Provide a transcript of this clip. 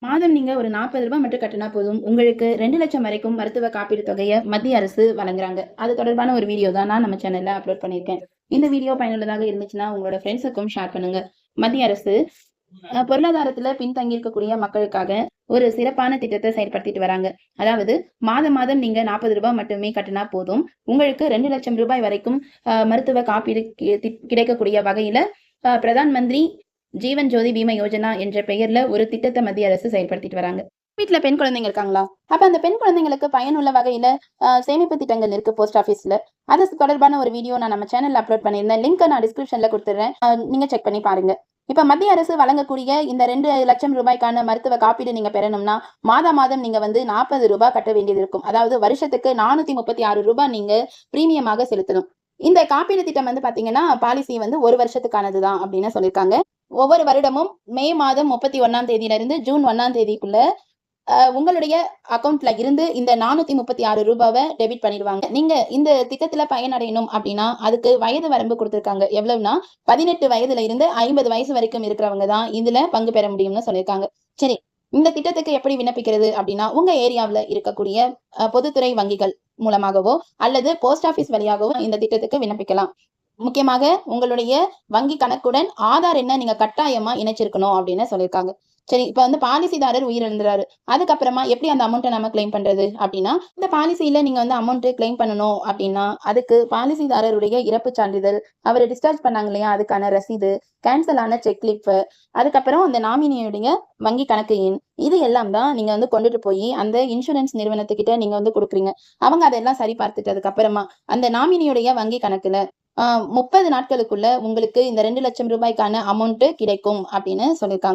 மாதம் நீங்க ஒரு ரூ. 40 மட்டும் கட்டினா போதும். உங்களுக்கு 2,00,000 வரைக்கும் மருத்துவ காப்பீடு தொகைய மத்திய அரசு வழங்குறாங்க. அது தொடர்பான ஒரு வீடியோ தான் நான் நம்ம சேனல்ல அப்லோட் பண்ணியிருக்கேன். இந்த வீடியோ பயனுள்ளதாக இருந்துச்சுன்னா, உங்களோட ஃப்ரெண்ட்ஸுக்கும் ஷேர் பண்ணுங்க. மத்திய அரசு பொருளாதாரத்துல பின்தங்கி இருக்கக்கூடிய மக்களுக்காக ஒரு சிறப்பான திட்டத்தை செயல்படுத்திட்டு வராங்க. அதாவது மாதம் மாதம் நீங்க ரூ. 40 மட்டுமே கட்டினா போதும். உங்களுக்கு 2,00,000 வரைக்கும் மருத்துவ காப்பீடு கிடைக்கக்கூடிய வகையில பிரதான் மந்திரி ஜீவன் ஜோதி பீமா யோஜனா என்ற பெயர்ல ஒரு திட்டத்தை மத்திய அரசு செயல்படுத்திட்டு வராங்க. வீட்டுல பெண் குழந்தைங்க இருக்காங்களா? அப்ப அந்த பெண் குழந்தைங்களுக்கு பயனுள்ள வகையில சேமிப்பு திட்டங்கள் இருக்கு போஸ்ட் ஆபீஸ்ல. அது தொடர்பான ஒரு வீடியோ நான் நம்ம சேனல்ல அப்லோட் பண்ணியிருந்தேன். லிங்க் நான் டிஸ்கிரிப்ஷன்ல கொடுத்துறேன். நீங்க செக் பண்ணி பாருங்க. இப்ப மத்திய அரசு வழங்கக்கூடிய இந்த 2,00,000 ரூபாய்க்கான மருத்துவ காப்பீடு நீங்க பெறணும்னா மாதம் நீங்க வந்து ரூ. 40 கட்ட வேண்டியது இருக்கும். அதாவது வருஷத்துக்கு ரூ. 436 நீங்க பிரீமியமாக செலுத்தணும். இந்த காப்பீடு திட்டம் வந்து பாத்தீங்கன்னா பாலிசி வந்து 1 வருஷத்துக்கானதுதான் அப்படின்னு சொல்லியிருக்காங்க. ஒவ்வொரு வருடமும் மே மாதம் 31ஆம் தேதியில இருந்து ஜூன் 1ஆம் தேதிக்குள்ள உங்களுடைய அக்கவுண்ட்ல இருந்து இந்த ரூ. 436 டெபிட் பண்ணிடுவாங்க. நீங்க இந்த திட்டத்துல பயனடையணும் அப்படின்னா அதுக்கு வயது வரம்பு கொடுத்திருக்காங்க. எவ்வளவுனா 18 வயதுல இருந்து 50 வயசு வரைக்கும் இருக்கிறவங்க தான் இதுல பங்கு பெற முடியும்னு சொல்லியிருக்காங்க. சரி, இந்த திட்டத்துக்கு எப்படி விண்ணப்பிக்கிறது அப்படின்னா உங்க ஏரியாவில் இருக்கக்கூடிய பொதுத்துறை வங்கிகள் மூலமாகவோ அல்லது போஸ்ட் ஆபீஸ் வழியாகவோ இந்த திட்டத்துக்கு விண்ணப்பிக்கலாம். முக்கியமாக உங்களுடைய வங்கி கணக்குடன் ஆதார் எண்ணை நீங்க கட்டாயமா இணைச்சிருக்கணும் அப்படின்னு சொல்லியிருக்காங்க. சரி, இப்ப வந்து பாலிசிதாரர் உயிரிழந்துறாரு. அதுக்கப்புறமா எப்படி அந்த அமௌண்ட்டை நம்ம கிளைம் பண்றது அப்படின்னா, இந்த பாலிசியில நீங்க வந்து அமௌண்ட் கிளைம் பண்ணணும் அப்படின்னா, அதுக்கு பாலிசிதாரருடைய இறப்பு சான்றிதழ், அவர் டிஸ்சார்ஜ் பண்ணாங்க இல்லையா, அதுக்கான ரசீது, கேன்சல் ஆன செக் ஸ்லிப், அதுக்கப்புறம் அந்த நாமினியுடைய வங்கி கணக்கு எண், இது எல்லாம் தான் நீங்க வந்து கொண்டுட்டு போய் அந்த இன்சூரன்ஸ் நிறுவனத்துக்கிட்ட நீங்க வந்து கொடுக்குறீங்க. அவங்க அதெல்லாம் சரி பார்த்துட்டதுக்கு அப்புறமா அந்த நாமினியுடைய வங்கி கணக்குல 30 நாட்களுக்குள்ள உங்களுக்கு இந்த 2,00,000 ரூபாய்க்கான அமௌண்ட் கிடைக்கும் அப்படின்னு சொல்லியிருக்காங்க.